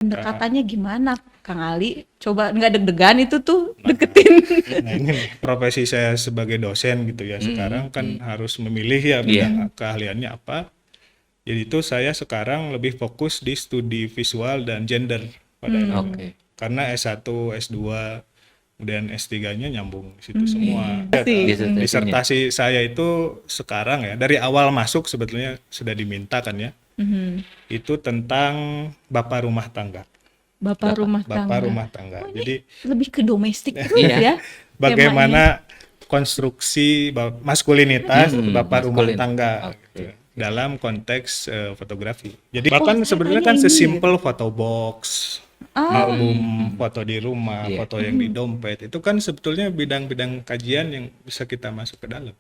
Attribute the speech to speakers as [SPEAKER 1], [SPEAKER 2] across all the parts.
[SPEAKER 1] Pendekatannya gimana, Kang Ali? Coba nggak deg-degan itu tuh deketin.
[SPEAKER 2] Nah ini nih, profesi saya sebagai dosen gitu ya, sekarang kan harus memilih ya bidang keahliannya apa. Jadi itu saya sekarang lebih fokus di studi visual dan gender pada akhirnya. Karena S1, S2, kemudian S3-nya nyambung di situ semua. Disertasi saya itu sekarang ya, dari awal masuk sebetulnya sudah diminta kan ya. Itu tentang bapak rumah tangga.
[SPEAKER 1] Bapak rumah
[SPEAKER 2] Bapak
[SPEAKER 1] tangga.
[SPEAKER 2] rumah tangga. Jadi
[SPEAKER 1] Lebih ke domestik terus ya.
[SPEAKER 2] bagaimana konstruksi maskulinitas bapak rumah tangga gitu, dalam konteks fotografi. Jadi bahkan sebenarnya kan sesimpel foto box, album foto di rumah, foto yang di dompet, itu kan sebetulnya bidang-bidang kajian yang bisa kita masuk ke dalam.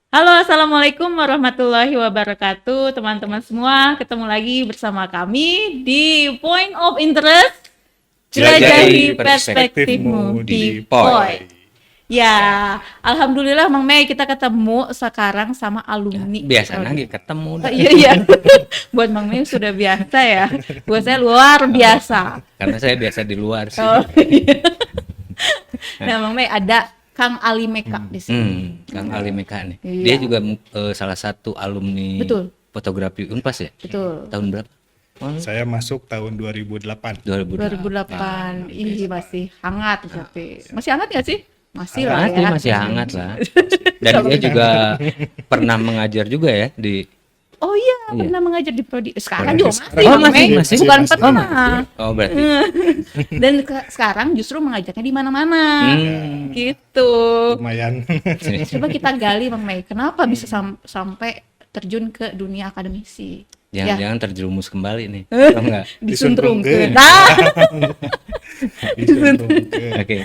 [SPEAKER 1] Halo, assalamualaikum warahmatullahi wabarakatuh, teman-teman semua. Ketemu lagi bersama kami di Point of Interest. Jelajahi perspektifmu di POI. Ya, alhamdulillah Mang Mei kita ketemu sekarang sama alumni.
[SPEAKER 3] Biasa lagi ketemu.
[SPEAKER 1] Iya. Buat Mang Mei sudah biasa ya. Buat saya luar biasa.
[SPEAKER 3] Karena saya biasa di luar sih.
[SPEAKER 1] Oh, iya. Nah, Mang Mei ada Kang Ali Meka di sini.
[SPEAKER 3] Kang Ali Meka nih.
[SPEAKER 1] Iya.
[SPEAKER 3] Dia juga salah satu alumni fotografi Unpas ya?
[SPEAKER 1] Betul.
[SPEAKER 3] Tahun berapa?
[SPEAKER 2] Saya masuk tahun 2008.
[SPEAKER 1] 2008. Ih, masih hangat tapi. Masih hangat nggak sih? Masih lah ya.
[SPEAKER 3] Masih hangat lah. Dan dia juga pernah mengajar juga ya di.
[SPEAKER 1] Oh iya, pernah mengajar di prodi. Sekarang juga masih.
[SPEAKER 3] masih.
[SPEAKER 1] Bukan pernah.
[SPEAKER 3] Oh berarti.
[SPEAKER 1] Dan sekarang justru mengajarnya di mana-mana. Gitu.
[SPEAKER 2] Lumayan.
[SPEAKER 1] Coba kita gali Bang Mei, kenapa bisa sampai terjun ke dunia akademisi?
[SPEAKER 3] Jangan terjerumus kembali nih. Oh enggak.
[SPEAKER 1] Disuntrungkeun.
[SPEAKER 3] Oke.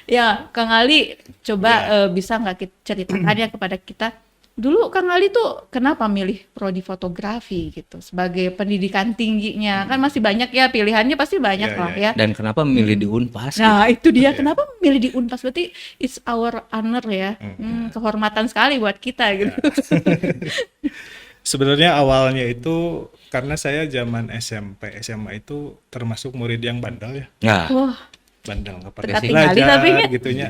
[SPEAKER 1] Ya, Kang Ali coba bisa nggak ceritakan ya kepada kita dulu Kang Ali tuh kenapa milih prodi fotografi gitu sebagai pendidikan tingginya, kan masih banyak ya pilihannya, pasti banyak lah ya.
[SPEAKER 3] Dan kenapa milih di Unpas?
[SPEAKER 1] Nah itu dia, kenapa milih di Unpas, berarti it's our honor ya. Kehormatan sekali buat kita gitu.
[SPEAKER 2] Sebenarnya awalnya itu karena saya zaman SMP, SMA itu termasuk murid yang bandel ya.
[SPEAKER 1] Wah,
[SPEAKER 2] Bandel, nggak pernah
[SPEAKER 1] teka tinggali tapi
[SPEAKER 2] belajar gitunya.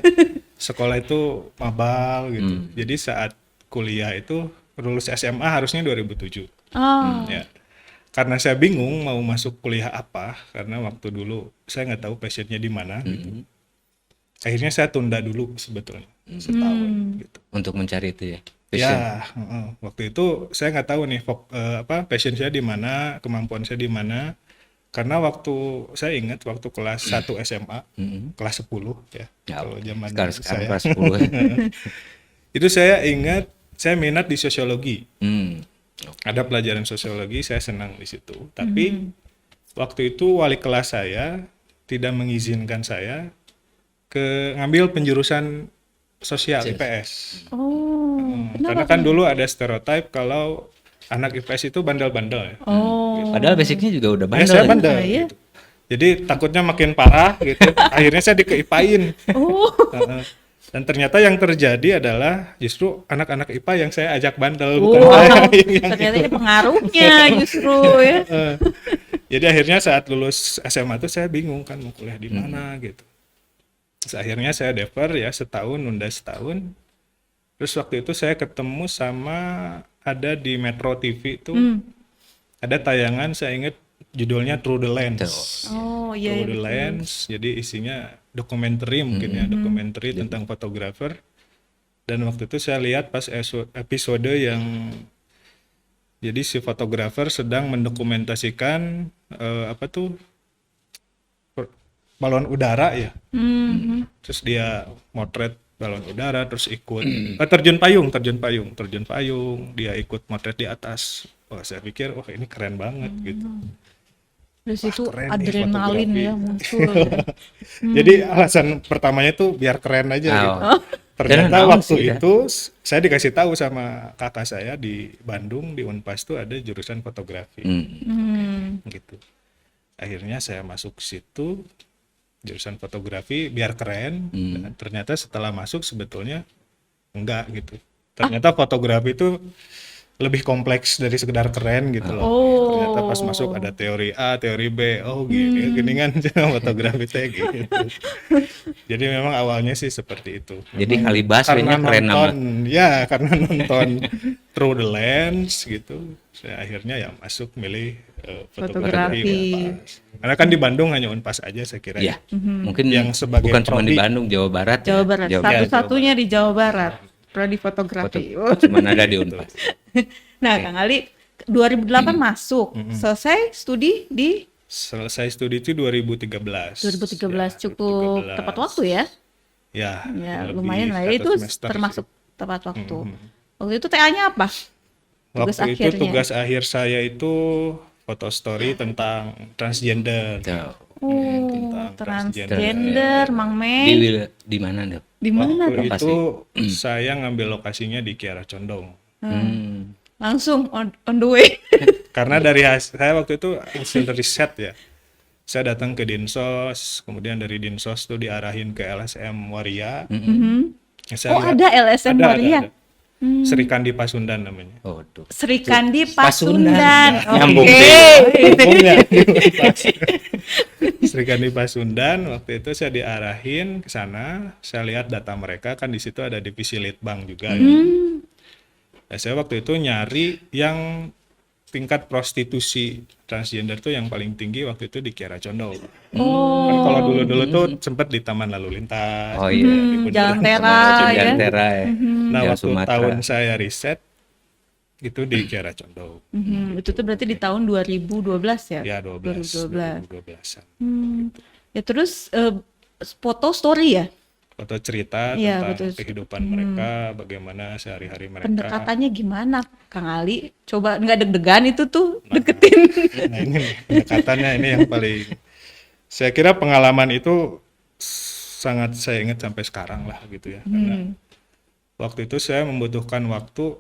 [SPEAKER 2] Sekolah itu mabal gitu. Jadi saat kuliah itu lulus SMA harusnya 2007. Ya. Karena saya bingung mau masuk kuliah apa, karena waktu dulu saya nggak tahu passionnya di mana gitu. Akhirnya saya tunda dulu sebetulnya setahun gitu.
[SPEAKER 3] Untuk mencari itu ya.
[SPEAKER 2] Ya, waktu itu saya nggak tahu nih passion saya di mana, kemampuan saya di mana. Karena waktu saya ingat waktu kelas 1 SMA, kelas 10 ya. Kalau zaman saya
[SPEAKER 3] kelas 10.
[SPEAKER 2] itu saya ingat saya minat di sosiologi. Ada pelajaran sosiologi, saya senang di situ. Tapi waktu itu wali kelas saya tidak mengizinkan saya ngambil penjurusan sosial IPS. Karena kan dulu ada stereotip kalau anak IPS itu bandel-bandel ya.
[SPEAKER 3] Padahal basicnya juga udah bandel.
[SPEAKER 2] Saya bandel. Gitu. Jadi takutnya makin parah gitu. Akhirnya saya dikeipain. Dan ternyata yang terjadi adalah justru anak-anak IPA yang saya ajak bandel, bukan saya yang
[SPEAKER 1] ternyata ini pengaruhnya justru ya.
[SPEAKER 2] Jadi akhirnya saat lulus SMA tuh saya bingung kan mau kuliah di mana gitu. Terus akhirnya saya defer ya setahun, nunda setahun. Terus waktu itu saya ketemu sama ada di Metro TV itu ada tayangan, saya ingat judulnya Through the Lens. Through the Lens. Jadi isinya dokumenter mungkin ya, dokumenter tentang fotografer. Dan waktu itu saya lihat pas episode yang jadi si fotografer sedang mendokumentasikan balon udara ya. Terus dia motret balon udara, terus ikut terjun payung, dia ikut motret di atas. Wah, saya pikir wah ini keren banget gitu.
[SPEAKER 1] Dari situ adrenalin ya muncul.
[SPEAKER 2] Jadi alasan pertamanya tuh biar keren aja gitu. Ternyata waktu itu saya dikasih tahu sama kakak saya di Bandung di Unpas tuh ada jurusan fotografi. Gitu. Akhirnya saya masuk situ. jurusan fotografi biar keren. Dan ternyata setelah masuk sebetulnya enggak gitu. Ternyata fotografi itu lebih kompleks dari sekedar keren gitu loh.
[SPEAKER 1] Oh.
[SPEAKER 2] Ternyata pas masuk ada teori A, teori B, oh gini, gini kan fotografi teh gitu. Jadi memang awalnya sih seperti itu.
[SPEAKER 3] Jadi Kalibas
[SPEAKER 2] Karena
[SPEAKER 3] keren nama.
[SPEAKER 2] karena nonton Through the Lens gitu, saya akhirnya ya masuk milih fotografi
[SPEAKER 1] Fotografi.
[SPEAKER 2] Unpas. Karena kan di Bandung hanya Unpas aja saya kira.
[SPEAKER 3] Iya. Mungkin
[SPEAKER 2] Yang sebagai
[SPEAKER 3] bukan cuma di
[SPEAKER 2] prodi.
[SPEAKER 3] Bandung, Jawa Barat. ya.
[SPEAKER 1] Jawa Barat.
[SPEAKER 3] Jawa Barat.
[SPEAKER 1] Satu-satunya di Jawa Barat. Prodi fotografi.
[SPEAKER 3] Cuman ada di Unpas.
[SPEAKER 1] Nah, Kang Ali 2008 masuk. Selesai studi di
[SPEAKER 2] Selesai studi itu 2013.
[SPEAKER 1] 2013
[SPEAKER 2] Ya,
[SPEAKER 1] cukup
[SPEAKER 2] 2013.
[SPEAKER 1] tepat waktu ya.
[SPEAKER 2] Ya,
[SPEAKER 1] Ya,
[SPEAKER 2] lebih
[SPEAKER 1] lumayan lah ya.
[SPEAKER 2] satu
[SPEAKER 1] Itu
[SPEAKER 2] semester
[SPEAKER 1] termasuk
[SPEAKER 2] sih.
[SPEAKER 1] tepat waktu. Waktu itu TA-nya apa? Tugas
[SPEAKER 2] Waktu itu
[SPEAKER 1] akhirnya.
[SPEAKER 2] tugas akhir saya itu foto story tentang transgender.
[SPEAKER 3] Tuh.
[SPEAKER 1] Oh,
[SPEAKER 2] Tentang
[SPEAKER 1] transgender, Mang
[SPEAKER 3] Di
[SPEAKER 1] Mei.
[SPEAKER 3] di mana tuh?
[SPEAKER 1] Di mana
[SPEAKER 2] Waktu
[SPEAKER 1] tuh?
[SPEAKER 3] Lokasi.
[SPEAKER 2] itu saya ngambil lokasinya di Kiara Condong.
[SPEAKER 1] Langsung on the way.
[SPEAKER 2] Karena dari saya waktu itu hasil riset ya. Saya datang ke Dinsos, kemudian dari Dinsos tuh diarahin ke LSM Waria. Ya, saya
[SPEAKER 1] Oh,
[SPEAKER 2] lihat-
[SPEAKER 1] ada LSM Waria.
[SPEAKER 2] ada. Sri Kandi Pasundan namanya.
[SPEAKER 3] Oh, tuh.
[SPEAKER 1] Sri Kandi
[SPEAKER 3] Pasundan.
[SPEAKER 1] Pasundan.
[SPEAKER 3] Nyambung
[SPEAKER 1] Oke.
[SPEAKER 2] Umumnya. Sri Kandi Pasundan, waktu itu saya diarahin ke sana, saya lihat data mereka kan di situ ada divisi litbang juga ya. Nah, saya waktu itu nyari yang tingkat prostitusi transgender tuh yang paling tinggi waktu itu di Kiara Condong.
[SPEAKER 1] Oh,
[SPEAKER 2] Kan kalau dulu-dulu tuh sempet di Taman Lalu Lintas.
[SPEAKER 3] Oh iya.
[SPEAKER 2] di Bundaran
[SPEAKER 1] Jalan
[SPEAKER 2] Hotel.
[SPEAKER 1] Tera ya.
[SPEAKER 3] Jalan Tera ya.
[SPEAKER 2] Nah,
[SPEAKER 3] Jalan
[SPEAKER 2] waktu
[SPEAKER 3] Sumatera.
[SPEAKER 2] tahun saya riset itu di Kiara Condong.
[SPEAKER 1] Itu tuh berarti di tahun 2012 ya?
[SPEAKER 2] Ya 12.
[SPEAKER 1] 2012.
[SPEAKER 2] 2012-an.
[SPEAKER 1] Ya terus foto story ya?
[SPEAKER 2] Foto cerita
[SPEAKER 1] Iya,
[SPEAKER 2] tentang
[SPEAKER 1] betul.
[SPEAKER 2] kehidupan mereka, bagaimana sehari-hari mereka.
[SPEAKER 1] Pendekatannya gimana, Kang Ali? Coba nggak deg-degan itu tuh deketin.
[SPEAKER 2] Nah ini nih, pendekatannya ini yang paling, saya kira pengalaman itu sangat saya ingat sampai sekarang lah gitu ya. Karena waktu itu saya membutuhkan waktu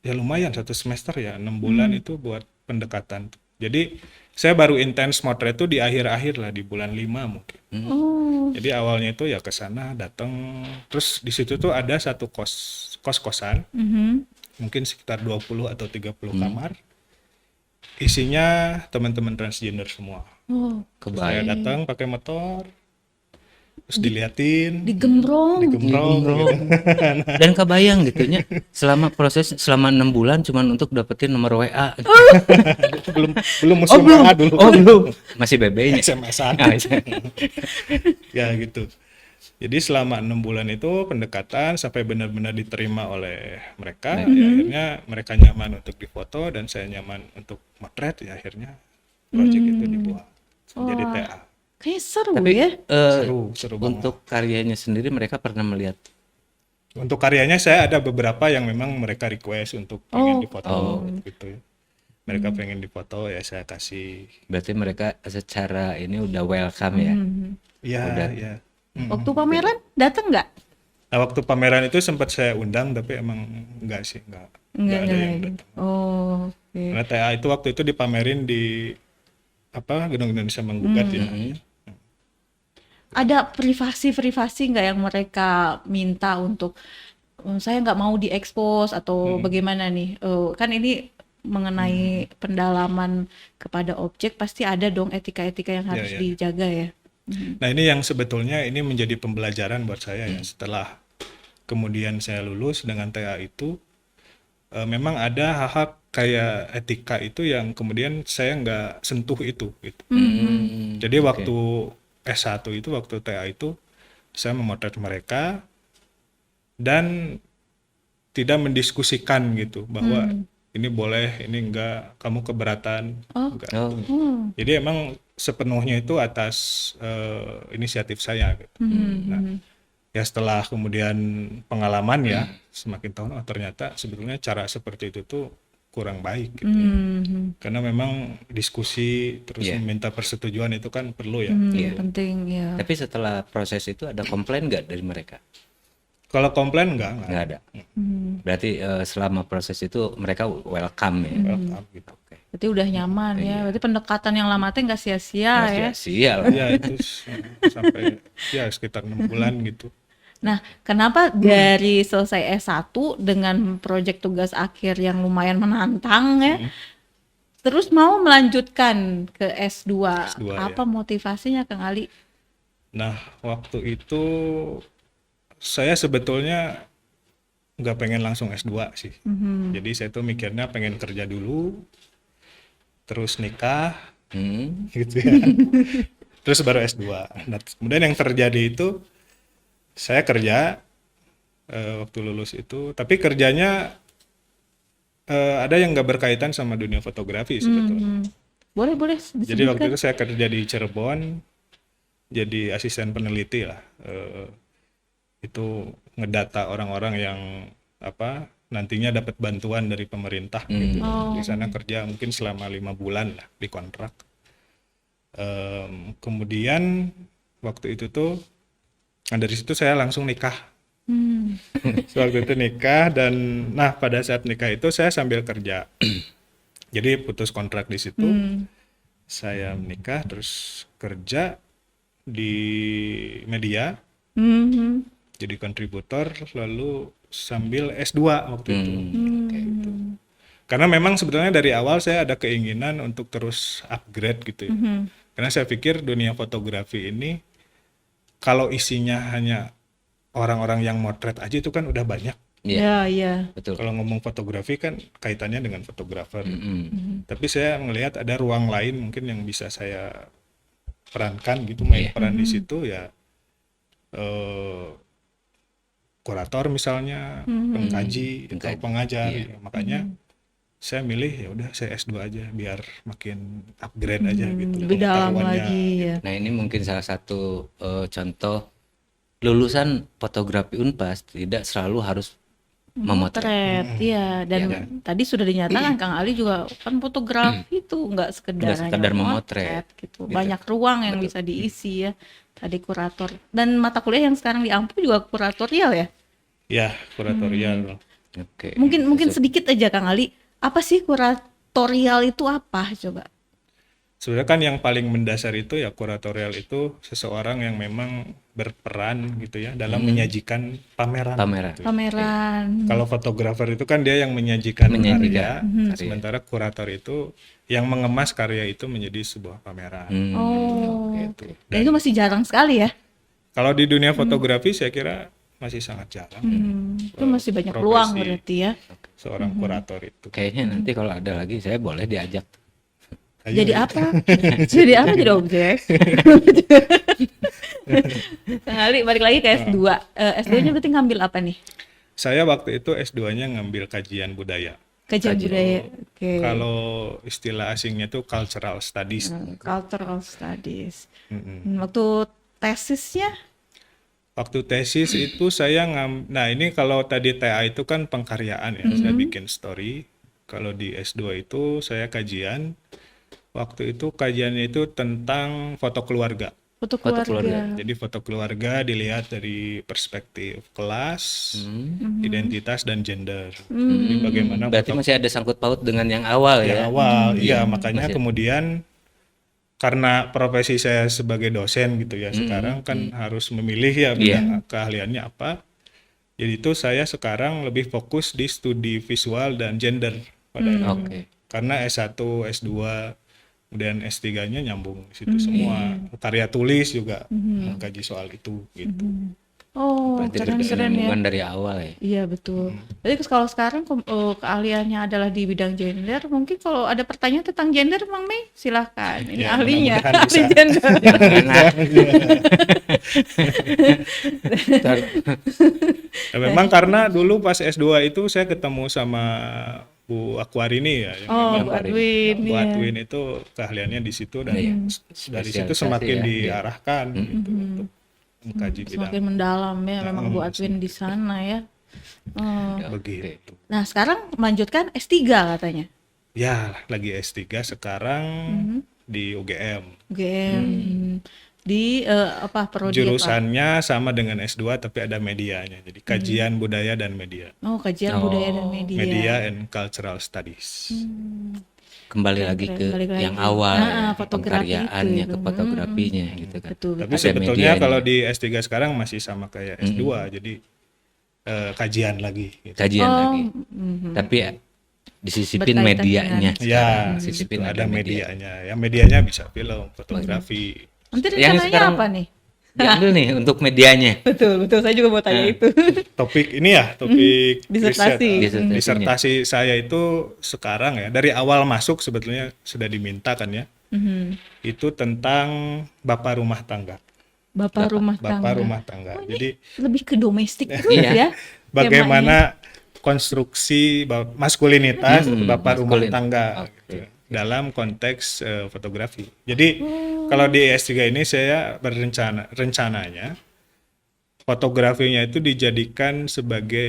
[SPEAKER 2] ya lumayan 1 semester ya, 6 bulan itu buat pendekatan. Jadi saya baru intens motret itu di akhir-akhir lah, di bulan 5 mungkin.
[SPEAKER 1] Oh,
[SPEAKER 2] Jadi awalnya itu ya ke sana datang, terus di situ tuh ada satu kos-kosan, mungkin sekitar 20 atau 30 kamar. Isinya teman-teman transgender semua.
[SPEAKER 1] oh,
[SPEAKER 2] Terus saya
[SPEAKER 3] Kebayang.
[SPEAKER 2] datang pakai motor, terus diliatin,
[SPEAKER 1] digembrong.
[SPEAKER 2] digembrong, gitu.
[SPEAKER 3] Dan kebayang gitunya selama proses selama 6 bulan cuman untuk dapetin nomor WA.
[SPEAKER 2] belum musuh WA dulu.
[SPEAKER 3] Oh, belum. Masih BB-nya.
[SPEAKER 2] SMS-an.
[SPEAKER 3] Ah, iya.
[SPEAKER 2] Ya gitu. Jadi selama 6 bulan itu pendekatan sampai benar-benar diterima oleh mereka. Ya, akhirnya mereka nyaman untuk difoto dan saya nyaman untuk motret. Ya akhirnya proyek itu dibuat menjadi TA.
[SPEAKER 1] Kayaknya seru
[SPEAKER 3] Tapi
[SPEAKER 1] ya.
[SPEAKER 2] Seru banget.
[SPEAKER 3] untuk karyanya sendiri mereka pernah melihat.
[SPEAKER 2] Untuk karyanya saya ada beberapa yang memang mereka request untuk pengen difoto gitu ya. Mereka pengen difoto ya saya kasih.
[SPEAKER 3] Berarti mereka secara ini udah welcome ya.
[SPEAKER 2] Iya,
[SPEAKER 3] Udah.
[SPEAKER 2] iya.
[SPEAKER 1] Waktu pameran datang nggak?
[SPEAKER 2] Nah, waktu pameran itu sempat saya undang tapi emang enggak sih, enggak ada yang datang.
[SPEAKER 1] Oh, oke.
[SPEAKER 2] Karena TA itu waktu itu dipamerin di Gedung Indonesia Menggugat ya.
[SPEAKER 1] Ada privasi nggak yang mereka minta untuk saya nggak mau diekspos atau bagaimana nih? Kan ini mengenai pendalaman kepada objek pasti ada dong etika-etika yang harus
[SPEAKER 2] ya.
[SPEAKER 1] dijaga ya.
[SPEAKER 2] Nah ini yang sebetulnya ini menjadi pembelajaran buat saya ya. Setelah kemudian saya lulus dengan TA itu, memang ada hal-hal kayak etika itu yang kemudian saya nggak sentuh itu gitu. Jadi waktu S1 itu, waktu TA itu saya memotret mereka dan tidak mendiskusikan gitu bahwa ini boleh, ini enggak, kamu keberatan, enggak.
[SPEAKER 3] Oh,
[SPEAKER 2] Jadi emang sepenuhnya itu atas inisiatif saya gitu. Nah, ya setelah kemudian pengalaman ya, semakin tahun ternyata sebetulnya cara seperti itu tuh kurang baik gitu. Karena memang diskusi terus meminta persetujuan itu kan perlu ya.
[SPEAKER 3] Iya.
[SPEAKER 1] Penting ya.
[SPEAKER 3] tapi setelah proses itu ada komplain nggak dari mereka?
[SPEAKER 2] Kalau komplain enggak.
[SPEAKER 3] Nggak ada. Berarti selama proses itu mereka welcome ya.
[SPEAKER 2] Welcome gitu.
[SPEAKER 3] Oke.
[SPEAKER 1] Berarti udah nyaman ya. Berarti pendekatan yang lama teh nggak sia-sia
[SPEAKER 3] Nggak
[SPEAKER 1] ya.
[SPEAKER 3] sia-sia lah.
[SPEAKER 2] Ya itu sampai ya sekitar 6 bulan gitu.
[SPEAKER 1] Nah, kenapa dari selesai S1 dengan proyek tugas akhir yang lumayan menantang ya, terus mau melanjutkan ke S2?
[SPEAKER 2] S2,
[SPEAKER 1] Apa motivasinya Kang Ali?
[SPEAKER 2] Nah, waktu itu saya sebetulnya nggak pengen langsung S2 sih. Jadi saya tuh mikirnya pengen kerja dulu, terus nikah, gitu ya. Terus baru S2. Nah, kemudian yang terjadi itu, saya kerja waktu lulus itu, tapi kerjanya ada yang nggak berkaitan sama dunia fotografi sebetulnya.
[SPEAKER 1] Boleh
[SPEAKER 2] Jadi waktu itu saya kerja di Cirebon, jadi asisten peneliti lah. Itu ngedata orang-orang yang nantinya dapat bantuan dari pemerintah gitu. Di sana kerja mungkin selama 5 bulan lah di kontrak. Kemudian waktu itu tuh, nah dari situ saya langsung nikah. Waktu itu nikah dan nah pada saat nikah itu saya sambil kerja. Jadi putus kontrak di situ. Saya menikah terus kerja di media. Jadi kontributor lalu sambil S2 waktu itu. Kayak gitu. Karena memang sebetulnya dari awal saya ada keinginan untuk terus upgrade gitu ya. Karena saya pikir dunia fotografi ini kalau isinya hanya orang-orang yang motret aja itu kan udah banyak.
[SPEAKER 1] Iya.
[SPEAKER 3] Betul.
[SPEAKER 2] Kalau ngomong fotografi kan kaitannya dengan fotografer. Tapi saya melihat ada ruang lain mungkin yang bisa saya perankan gitu, main peran di situ ya. Kurator misalnya, pengkaji atau pengajar. Ya. Makanya saya milih ya udah saya S2 aja biar makin upgrade aja gitu.
[SPEAKER 1] Lebih dalam
[SPEAKER 2] pengetahuannya.
[SPEAKER 1] lagi ya.
[SPEAKER 3] Nah ini mungkin salah satu contoh lulusan fotografi Unpas tidak selalu harus memotret.
[SPEAKER 1] Iya, dan tadi sudah dinyatakan Kang Ali juga kan fotografi itu nggak sekedar
[SPEAKER 3] Nggak sekedar
[SPEAKER 1] hanya
[SPEAKER 3] memotret,
[SPEAKER 1] gitu. Banyak ruang yang bisa diisi ya. Tadi kurator dan mata kuliah yang sekarang di Ampu juga kuratorial ya.
[SPEAKER 2] Ya, kuratorial.
[SPEAKER 3] Oke.
[SPEAKER 1] Mungkin sedikit aja Kang Ali, apa sih kuratorial itu apa coba?
[SPEAKER 2] Sebenarnya kan yang paling mendasar itu ya kuratorial itu seseorang yang memang berperan gitu ya dalam menyajikan pameran. Gitu.
[SPEAKER 1] Pameran.
[SPEAKER 2] Kalau fotografer itu kan dia yang menyajikan karya, sementara kurator itu yang mengemas karya itu menjadi sebuah pameran.
[SPEAKER 1] Gitu. Dan itu masih jarang sekali ya.
[SPEAKER 2] Kalau di dunia fotografi saya kira masih sangat jarang.
[SPEAKER 1] Itu masih banyak peluang berarti ya.
[SPEAKER 2] Seorang kurator itu.
[SPEAKER 3] Kayaknya nanti kalau ada lagi saya boleh diajak.
[SPEAKER 1] Jadi apa? Jadi apa jadi objek? Kang Ali balik lagi ke S2. S2-nya berarti ngambil apa nih?
[SPEAKER 2] Saya waktu itu S2-nya ngambil kajian budaya.
[SPEAKER 1] Kajian budaya. Oke.
[SPEAKER 2] Kalau istilah asingnya itu cultural studies.
[SPEAKER 1] Cultural studies. Waktu tesisnya?
[SPEAKER 2] Waktu tesis itu saya nah ini kalau tadi TA itu kan pengkaryaan ya, saya bikin story. Kalau di S2 itu saya kajian. Waktu itu kajiannya itu tentang foto keluarga.
[SPEAKER 1] Foto keluarga.
[SPEAKER 2] Jadi foto keluarga dilihat dari perspektif kelas, identitas dan gender. Jadi bagaimana
[SPEAKER 3] Berarti masih ada sangkut paut dengan yang awal ya?
[SPEAKER 2] awal, iya makanya kemudian karena profesi saya sebagai dosen gitu ya, sekarang kan harus memilih ya bidang keahliannya apa. Jadi itu saya sekarang lebih fokus di studi visual dan gender pada karena S1, S2 kemudian S3-nya nyambung di situ semua. Karya tulis juga mengkaji soal itu gitu.
[SPEAKER 1] Oh,
[SPEAKER 3] Berarti
[SPEAKER 1] keren ya.
[SPEAKER 3] dari awal ya?
[SPEAKER 1] Iya betul. Jadi kalau sekarang keahliannya adalah di bidang gender, mungkin kalau ada pertanyaan tentang gender, Mang Mei silahkan. Ini
[SPEAKER 2] Ya,
[SPEAKER 1] ahlinya,
[SPEAKER 2] mudah-mudahan
[SPEAKER 1] ahli
[SPEAKER 2] bisa.
[SPEAKER 1] gender.
[SPEAKER 2] Ya, memang karena dulu pas S2 itu saya ketemu sama Bu Akwarini ya. Yang memang
[SPEAKER 1] Bu Adwin.
[SPEAKER 2] Bu Adwin itu keahliannya di situ dan dari situ semakin diarahkan gitu untuk mengkaji bidang.
[SPEAKER 1] Semakin mendalam ya memang Bu Adwin di sana ya.
[SPEAKER 2] Begitu.
[SPEAKER 1] Nah sekarang melanjutkan S3 katanya.
[SPEAKER 2] Ya, lagi S3 sekarang di UGM.
[SPEAKER 1] UGM. di prodi apa?
[SPEAKER 2] Jurusannya sama dengan S2 tapi ada medianya. Jadi kajian budaya dan media.
[SPEAKER 1] Oh, kajian budaya dan media.
[SPEAKER 2] Media and Cultural Studies.
[SPEAKER 3] Kembali
[SPEAKER 1] Keren,
[SPEAKER 3] lagi
[SPEAKER 1] keren.
[SPEAKER 3] ke
[SPEAKER 1] Balik
[SPEAKER 3] yang
[SPEAKER 1] lagi.
[SPEAKER 3] awal ya,
[SPEAKER 1] fotografi
[SPEAKER 3] pengkaryaannya
[SPEAKER 1] itu.
[SPEAKER 3] ke fotografinya gitu kan.
[SPEAKER 1] Betul,
[SPEAKER 2] Tapi
[SPEAKER 1] betul.
[SPEAKER 3] Ada
[SPEAKER 2] sebetulnya
[SPEAKER 3] medianya.
[SPEAKER 2] kalau di S3 sekarang masih sama kayak S2. Jadi kajian lagi. Gitu.
[SPEAKER 3] Kajian lagi. Tapi ya, disisipin
[SPEAKER 1] Berkaitan
[SPEAKER 3] medianya.
[SPEAKER 2] Ya,
[SPEAKER 3] sekarang. Disisipin
[SPEAKER 2] itu ada
[SPEAKER 3] media.
[SPEAKER 2] medianya. Ya medianya bisa film, fotografi.
[SPEAKER 1] Nanti
[SPEAKER 3] Yang
[SPEAKER 1] rencananya
[SPEAKER 3] sekarang-
[SPEAKER 1] apa nih?
[SPEAKER 3] Diambil nih untuk medianya.
[SPEAKER 1] Betul, betul. Saya juga mau tanya itu.
[SPEAKER 2] Topik ini ya, topik
[SPEAKER 1] Disertasi.
[SPEAKER 2] riset.
[SPEAKER 3] Disertasinya.
[SPEAKER 2] Disertasi saya itu sekarang ya, dari awal masuk sebetulnya sudah diminta kan ya. Itu tentang bapak rumah tangga.
[SPEAKER 1] Bapak rumah tangga.
[SPEAKER 2] Bapak rumah tangga. Jadi
[SPEAKER 1] Lebih ke domestik terus
[SPEAKER 3] Iya.
[SPEAKER 1] ya.
[SPEAKER 2] bagaimana konstruksi maskulinitas bapak rumah
[SPEAKER 3] maskulin.
[SPEAKER 2] tangga gitu, dalam konteks fotografi. Jadi kalau di S3 ini saya rencananya fotografinya itu dijadikan sebagai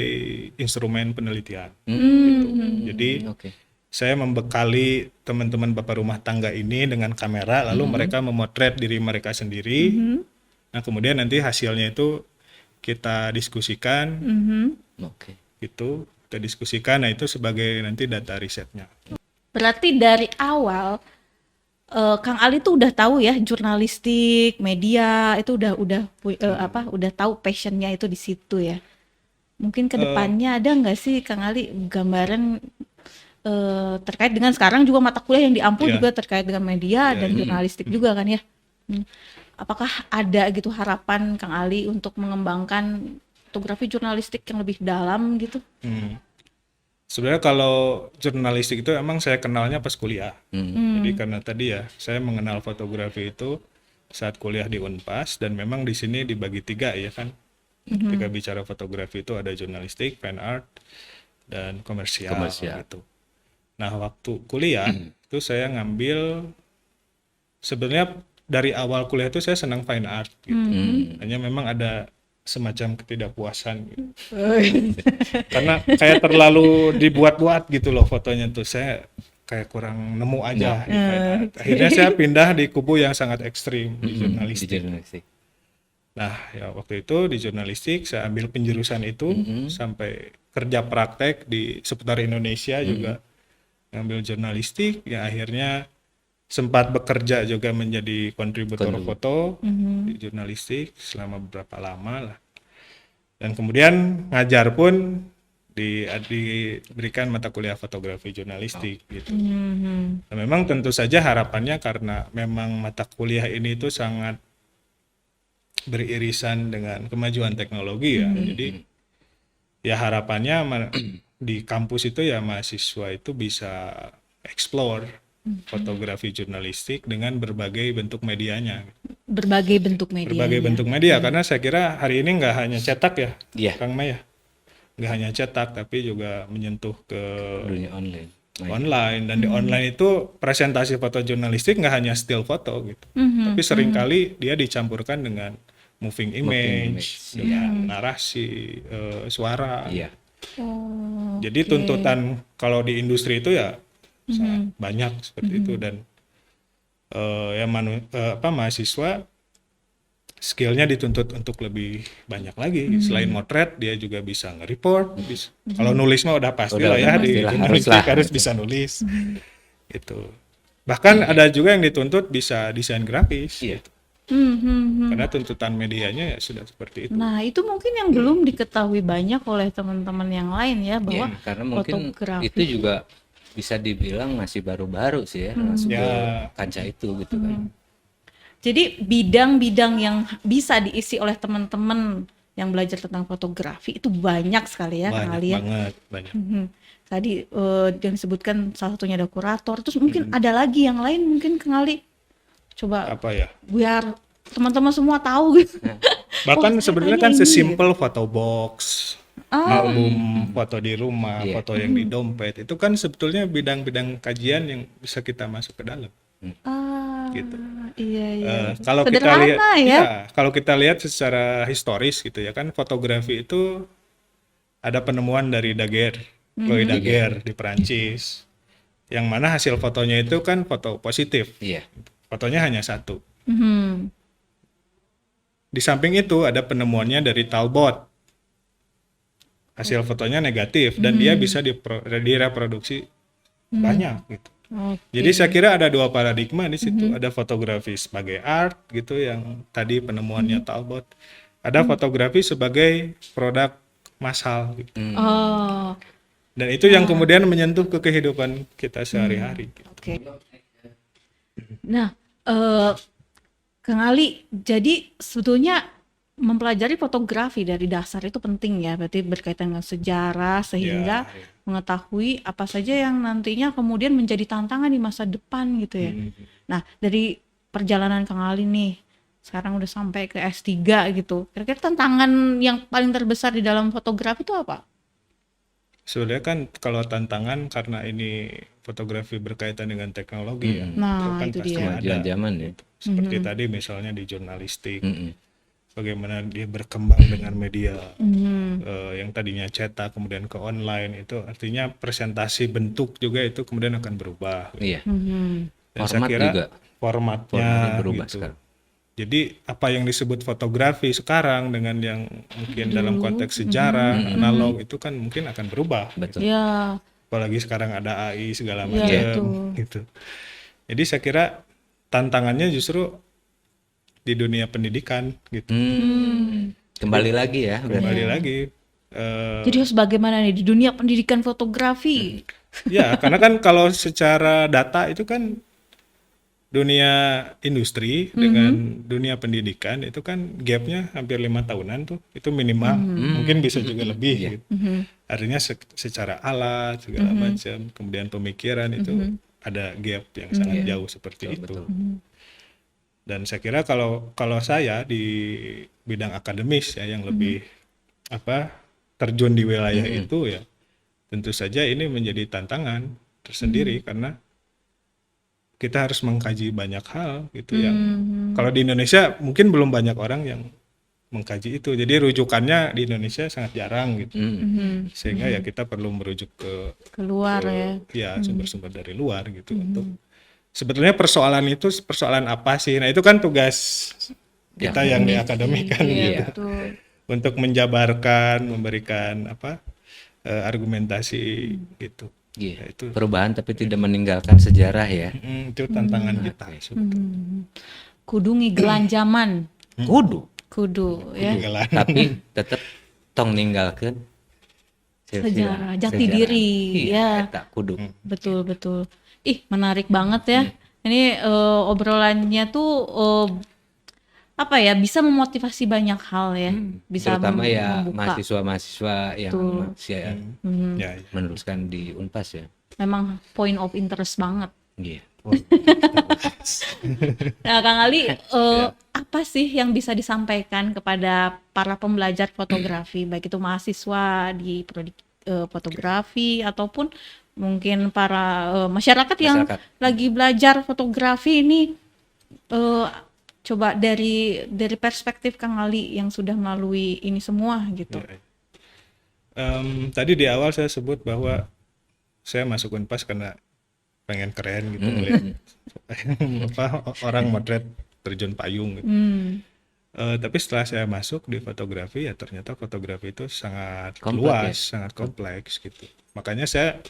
[SPEAKER 2] instrumen penelitian. Gitu. Jadi
[SPEAKER 3] Oke.
[SPEAKER 2] saya membekali teman-teman bapak rumah tangga ini dengan kamera, lalu mereka memotret diri mereka sendiri. Nah, kemudian nanti hasilnya itu kita diskusikan,
[SPEAKER 3] Oke.
[SPEAKER 2] gitu. Kita diskusikan, nah itu sebagai nanti data risetnya.
[SPEAKER 1] Berarti dari awal Kang Ali tuh udah tahu ya jurnalistik, media itu udah tahu passionnya itu di situ ya. Mungkin kedepannya ada nggak sih Kang Ali gambaran terkait dengan sekarang juga mata kuliah yang diampu
[SPEAKER 2] Iya.
[SPEAKER 1] juga terkait dengan media dan jurnalistik juga kan ya. Apakah ada gitu harapan Kang Ali untuk mengembangkan fotografi jurnalistik yang lebih dalam gitu?
[SPEAKER 2] Sebenarnya kalau jurnalistik itu emang saya kenalnya pas kuliah. Jadi karena tadi ya saya mengenal fotografi itu saat kuliah di Unpas, dan memang di sini dibagi 3 ya kan. Ketika bicara fotografi itu ada jurnalistik, fine art, dan komersial. Gitu. Nah waktu kuliah itu saya ngambil, sebenarnya dari awal kuliah itu saya senang fine art gitu. Hanya memang ada semacam ketidakpuasan gitu. Karena kayak terlalu dibuat-buat gitu loh fotonya tuh, saya kayak kurang nemu aja di fine art. Akhirnya saya pindah di kubu yang sangat ekstrim di
[SPEAKER 3] Di
[SPEAKER 2] jurnalistik.
[SPEAKER 3] jurnalistik.
[SPEAKER 2] Nah ya waktu itu di jurnalistik saya ambil penjurusan itu sampai kerja praktek di seputar Indonesia juga ngambil jurnalistik, ya akhirnya sempat bekerja juga menjadi kontributor foto di jurnalistik selama beberapa lama lah. Dan kemudian ngajar pun diberikan mata kuliah fotografi jurnalistik gitu. Nah, memang tentu saja harapannya karena memang mata kuliah ini itu sangat beririsan dengan kemajuan teknologi ya. Jadi ya harapannya di kampus itu ya mahasiswa itu bisa explore fotografi jurnalistik dengan berbagai bentuk medianya.
[SPEAKER 1] Berbagai bentuk media.
[SPEAKER 2] Berbagai bentuk media, karena saya kira hari ini nggak hanya cetak ya,
[SPEAKER 3] Iya.
[SPEAKER 2] Kang Maya. Nggak hanya cetak, tapi juga menyentuh ke
[SPEAKER 3] Dunia online.
[SPEAKER 2] online. Dan di online itu presentasi foto jurnalistik nggak hanya still foto gitu, tapi seringkali dia dicampurkan dengan moving image, dengan narasi, suara.
[SPEAKER 3] Iya.
[SPEAKER 1] Oh,
[SPEAKER 2] Jadi tuntutan kalau di industri itu ya sangat banyak seperti itu, dan mahasiswa skillnya dituntut untuk lebih banyak lagi. Selain motret, dia juga bisa nge-report. Kalau nulis mah udah pasti lah ya, di
[SPEAKER 3] pastilah,
[SPEAKER 2] jurnalistik harus bisa nulis. Gitu. Bahkan ada juga yang dituntut bisa desain grafis.
[SPEAKER 3] Iya.
[SPEAKER 2] Gitu. Karena tuntutan medianya ya sudah seperti itu.
[SPEAKER 1] Nah, itu mungkin yang belum diketahui banyak oleh teman-teman yang lain ya, bahwa
[SPEAKER 3] Iya, karena mungkin
[SPEAKER 1] fotografi
[SPEAKER 3] itu juga bisa dibilang masih baru-baru sih ya masuk ke
[SPEAKER 2] Ya.
[SPEAKER 3] kancah itu gitu kan.
[SPEAKER 1] jadi bidang-bidang yang bisa diisi oleh teman-teman yang belajar tentang fotografi itu banyak sekali ya, Kang
[SPEAKER 2] Banyak
[SPEAKER 1] Ali ya.
[SPEAKER 2] banget, banyak.
[SPEAKER 1] Tadi yang disebutkan salah satunya ada kurator, terus mungkin ada lagi yang lain mungkin Kang Ali. Coba
[SPEAKER 2] Apa ya?
[SPEAKER 1] biar teman-teman semua tahu gitu.
[SPEAKER 2] Bahkan
[SPEAKER 1] Oh,
[SPEAKER 2] sebenarnya
[SPEAKER 1] ternyata
[SPEAKER 2] kan
[SPEAKER 1] ini
[SPEAKER 2] sesimpel foto box, album foto di rumah,
[SPEAKER 3] Iya.
[SPEAKER 2] foto yang di dompet, itu kan sebetulnya bidang-bidang kajian yang bisa kita masuk ke dalam. Gitu.
[SPEAKER 1] Iya, iya.
[SPEAKER 2] Kalau kita
[SPEAKER 1] Sederhana
[SPEAKER 2] lihat,
[SPEAKER 1] ya.
[SPEAKER 2] ya, kalau kita lihat secara historis gitu ya kan, fotografi itu ada penemuan dari Daguerre, Louis Daguerre di Perancis, yang mana hasil fotonya itu kan foto positif,
[SPEAKER 3] Iya.
[SPEAKER 2] fotonya hanya satu.
[SPEAKER 1] Mhm.
[SPEAKER 2] di samping itu ada penemuannya dari Talbot. Hasil fotonya negatif dan dia bisa direproduksi banyak gitu.
[SPEAKER 1] Oke.
[SPEAKER 2] Jadi saya kira ada dua paradigma di situ. Ada fotografi sebagai art gitu yang tadi penemuannya Talbot. Ada fotografi sebagai produk massal gitu.
[SPEAKER 1] Oh,
[SPEAKER 2] Dan itu yang kemudian menyentuh ke kehidupan kita sehari-hari. Gitu.
[SPEAKER 1] oke. Nah, Kang Ali, jadi sebetulnya mempelajari fotografi dari dasar itu penting ya, berarti berkaitan dengan sejarah sehingga
[SPEAKER 2] Ya.
[SPEAKER 1] mengetahui apa saja yang nantinya kemudian menjadi tantangan di masa depan gitu ya. Nah, dari perjalanan Kang Ali nih, sekarang udah sampai ke S3 gitu. Kira-kira tantangan yang paling terbesar di dalam fotografi itu apa?
[SPEAKER 2] Sebenarnya kan kalau tantangan karena ini fotografi berkaitan dengan teknologi ya,
[SPEAKER 1] Nah,
[SPEAKER 2] kan
[SPEAKER 1] itu
[SPEAKER 2] pasti
[SPEAKER 1] dia.
[SPEAKER 3] Kemajuan
[SPEAKER 2] ada.
[SPEAKER 3] zaman ya.
[SPEAKER 2] Seperti tadi misalnya di jurnalistik,
[SPEAKER 3] Mm-mm.
[SPEAKER 2] bagaimana dia berkembang dengan media
[SPEAKER 1] Mhm.
[SPEAKER 2] yang tadinya cetak kemudian ke online, itu artinya presentasi bentuk juga itu kemudian akan berubah.
[SPEAKER 3] Iya.
[SPEAKER 1] Mhm.
[SPEAKER 2] Dan saya
[SPEAKER 3] Format
[SPEAKER 2] kira
[SPEAKER 3] juga.
[SPEAKER 2] formatnya
[SPEAKER 3] Formatnya berubah
[SPEAKER 2] gitu.
[SPEAKER 3] sekarang.
[SPEAKER 2] Jadi apa yang disebut fotografi sekarang dengan yang mungkin dalam konteks sejarah analog itu kan mungkin akan berubah.
[SPEAKER 3] Betul.
[SPEAKER 1] Ya,
[SPEAKER 2] Apalagi sekarang ada AI segala
[SPEAKER 1] Iya,
[SPEAKER 2] macam
[SPEAKER 1] betul.
[SPEAKER 2] gitu. Jadi saya kira tantangannya justru di dunia pendidikan gitu.
[SPEAKER 3] Kembali lagi ya berarti.
[SPEAKER 2] Kembali lagi
[SPEAKER 1] jadi harus bagaimana nih di dunia pendidikan fotografi?
[SPEAKER 2] ya karena kan kalau secara data itu kan dunia industri dengan dunia pendidikan itu kan gapnya hampir 5 tahunan tuh, itu minimal, mungkin bisa juga lebih gitu. Artinya secara alat segala macam, kemudian pemikiran itu ada gap yang sangat jauh seperti itu. Dan saya kira kalau saya di bidang akademis ya yang lebih terjun di wilayah itu ya, tentu saja ini menjadi tantangan tersendiri karena kita harus mengkaji banyak hal gitu yang kalau di Indonesia mungkin belum banyak orang yang mengkaji itu. Jadi rujukannya di Indonesia sangat jarang gitu. Sehingga ya kita perlu merujuk ke
[SPEAKER 1] Keluar ya.
[SPEAKER 2] sumber-sumber dari luar gitu untuk sebetulnya persoalan itu persoalan apa sih? Nah, itu kan tugas kita yang di akademik kan
[SPEAKER 1] Iya,
[SPEAKER 2] gitu.
[SPEAKER 1] betul.
[SPEAKER 2] Untuk menjabarkan, memberikan argumentasi gitu.
[SPEAKER 3] Iya.
[SPEAKER 2] Ya, itu
[SPEAKER 3] Perubahan tapi tidak meninggalkan sejarah ya.
[SPEAKER 2] itu tantangan kita.
[SPEAKER 1] Kudu ngigelan zaman. Kudu ya.
[SPEAKER 2] Ketinggalan.
[SPEAKER 3] Tapi tetap tong ninggalkeun
[SPEAKER 1] Sejarah, jati diri, ya.
[SPEAKER 3] Eta kudu.
[SPEAKER 1] Betul. Ih, menarik banget ya. Ini obrolannya tuh apa ya, bisa memotivasi banyak hal ya. Bisa
[SPEAKER 3] Terutama ya
[SPEAKER 1] membuka.
[SPEAKER 3] mahasiswa-mahasiswa yang masih
[SPEAKER 2] Ya, ya.
[SPEAKER 3] meneruskan di Unpas ya.
[SPEAKER 1] Memang point of interest banget.
[SPEAKER 3] Iya.
[SPEAKER 1] Nah, Kang Ali, apa sih yang bisa disampaikan kepada para pembelajar fotografi, baik itu mahasiswa di prodi fotografi ataupun mungkin para masyarakat yang lagi belajar fotografi ini, coba dari perspektif Kang Ali yang sudah melalui ini semua gitu.
[SPEAKER 2] Tadi di awal saya sebut bahwa saya masuk Unpas karena pengen keren gitu ngeliat orang motret terjun payung gitu. Tapi setelah saya masuk di fotografi ya ternyata fotografi itu sangat luas, sangat kompleks gitu. Makanya saya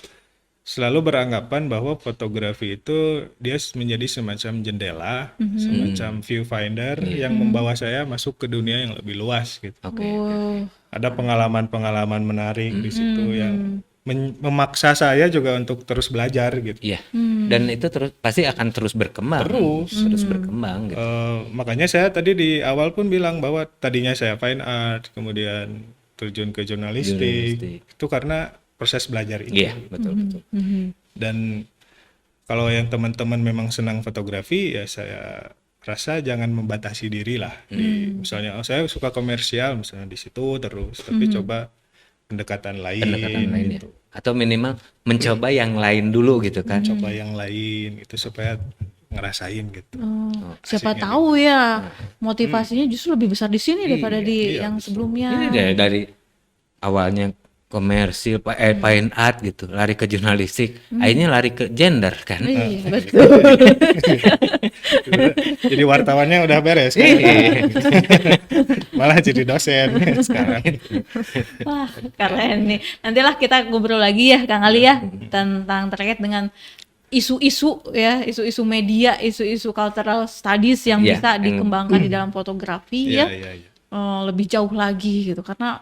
[SPEAKER 2] selalu beranggapan bahwa fotografi itu dia menjadi semacam jendela, semacam viewfinder yang membawa saya masuk ke dunia yang lebih luas gitu. Ada pengalaman-pengalaman menarik di situ yang memaksa saya juga untuk terus belajar gitu.
[SPEAKER 3] Iya. Dan itu pasti akan terus berkembang. Terus berkembang gitu.
[SPEAKER 2] Makanya saya tadi di awal pun bilang bahwa tadinya saya fine art, kemudian terjun ke jurnalistik. Itu karena proses belajar itu.
[SPEAKER 3] Iya, betul.
[SPEAKER 2] Dan kalau yang teman-teman memang senang fotografi ya saya rasa jangan membatasi diri lah. Misalnya saya suka komersial misalnya di situ terus, tapi coba pendekatan lain
[SPEAKER 3] gitu. Atau minimal mencoba yang lain dulu gitu kan.
[SPEAKER 2] Coba yang lain itu supaya ngerasain gitu.
[SPEAKER 1] Siapa tahu ya motivasinya justru lebih besar di sini daripada di yang sebelumnya.
[SPEAKER 3] Ini dari awalnya komersil, fine art gitu, lari ke jurnalistik, akhirnya lari ke gender kan.
[SPEAKER 1] Iya, betul.
[SPEAKER 2] Jadi wartawannya udah beres kan?
[SPEAKER 3] Iya.
[SPEAKER 2] Malah jadi dosen sekarang.
[SPEAKER 1] Wah, keren nih. Nantilah kita ngobrol lagi ya, Kang Ali ya, tentang terkait dengan isu-isu ya, isu-isu media, isu-isu cultural studies yang
[SPEAKER 3] Iya,
[SPEAKER 1] bisa
[SPEAKER 3] yang-
[SPEAKER 1] dikembangkan di dalam fotografi
[SPEAKER 2] Iya,
[SPEAKER 1] ya.
[SPEAKER 2] iya, iya.
[SPEAKER 1] Lebih jauh lagi gitu, karena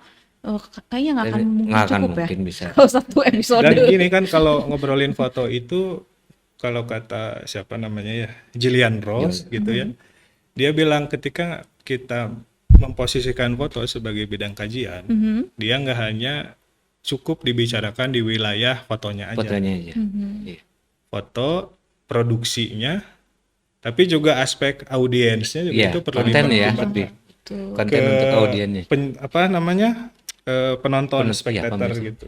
[SPEAKER 1] kayaknya nggak akan mungkin
[SPEAKER 3] Nggak akan
[SPEAKER 1] cukup
[SPEAKER 3] mungkin
[SPEAKER 1] ya
[SPEAKER 3] bisa.
[SPEAKER 1] kalau satu episode.
[SPEAKER 2] Dan gini kan kalau ngobrolin foto itu, kalau kata siapa namanya ya, Gillian Rose gitu ya, dia bilang ketika kita memposisikan foto sebagai bidang kajian, dia nggak hanya cukup dibicarakan di wilayah fotonya aja,
[SPEAKER 3] Fotonya aja. Iya.
[SPEAKER 2] foto produksinya, tapi juga aspek audiensnya juga
[SPEAKER 3] Iya,
[SPEAKER 2] itu perlu
[SPEAKER 3] konten ya,
[SPEAKER 2] dipertimbangkan.
[SPEAKER 3] lebih
[SPEAKER 1] Betul.
[SPEAKER 3] konten untuk audiennya.
[SPEAKER 2] Apa namanya, penonton,
[SPEAKER 3] Iya,
[SPEAKER 2] spectator
[SPEAKER 3] pemirsa.
[SPEAKER 2] gitu,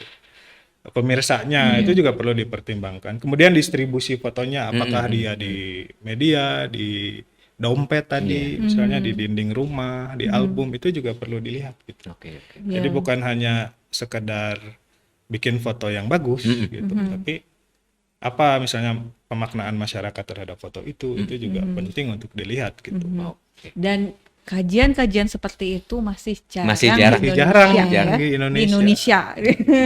[SPEAKER 2] pemirsanya itu juga perlu dipertimbangkan. Kemudian distribusi fotonya, apakah dia di media, di dompet tadi, misalnya di dinding rumah, di album, itu juga perlu dilihat gitu.
[SPEAKER 3] Oke, oke.
[SPEAKER 2] Jadi bukan hanya sekedar bikin foto yang bagus gitu, tapi apa misalnya pemaknaan masyarakat terhadap foto itu juga penting untuk dilihat gitu.
[SPEAKER 3] Oke.
[SPEAKER 1] Dan kajian-kajian seperti itu masih jarang,
[SPEAKER 3] Masih jarang.
[SPEAKER 1] di
[SPEAKER 2] Masih jarang
[SPEAKER 1] Indonesia, ya.
[SPEAKER 2] di Indonesia.
[SPEAKER 1] Di Indonesia.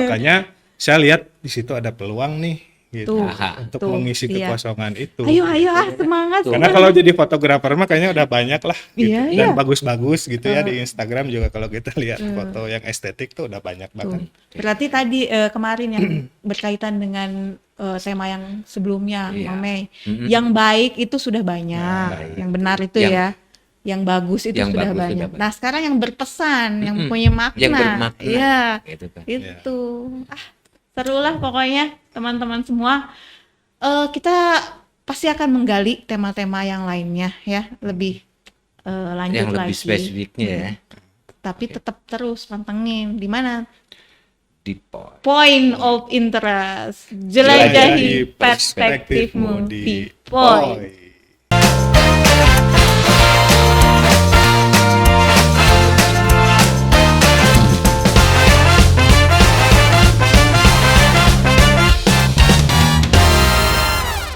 [SPEAKER 2] Makanya saya lihat di situ ada peluang nih gitu
[SPEAKER 1] Tuh,
[SPEAKER 2] untuk
[SPEAKER 1] tuh,
[SPEAKER 2] mengisi
[SPEAKER 1] iya.
[SPEAKER 2] kekosongan itu.
[SPEAKER 1] Ayo semangat.
[SPEAKER 2] Karena kalau jadi fotografer mah kayaknya udah banyak lah gitu.
[SPEAKER 1] Iya,
[SPEAKER 2] Dan
[SPEAKER 1] iya.
[SPEAKER 2] bagus-bagus gitu ya di Instagram juga, kalau kita lihat foto yang estetik tuh udah banyak banget.
[SPEAKER 1] Berarti tadi kemarin yang berkaitan dengan tema yang sebelumnya,
[SPEAKER 3] Iya.
[SPEAKER 1] Mang Mei, yang baik itu sudah banyak,
[SPEAKER 3] baik.
[SPEAKER 1] yang benar itu
[SPEAKER 3] Yang-
[SPEAKER 1] ya, yang bagus itu
[SPEAKER 3] yang
[SPEAKER 1] sudah
[SPEAKER 3] bagus
[SPEAKER 1] banyak.
[SPEAKER 3] sudah banyak.
[SPEAKER 1] Nah sekarang yang berpesan, yang punya makna,
[SPEAKER 3] Yang bermakna.
[SPEAKER 1] iya,
[SPEAKER 3] Gitu kan.
[SPEAKER 1] itu, seru lah pokoknya teman-teman semua. Kita pasti akan menggali tema-tema yang lainnya ya, lebih lanjut
[SPEAKER 3] Yang lebih
[SPEAKER 1] lagi.
[SPEAKER 3] spesifiknya ya.
[SPEAKER 1] Tapi tetap terus pantengin di mana
[SPEAKER 3] Di point.
[SPEAKER 1] point of interest, jelajahi perspektifmu di point.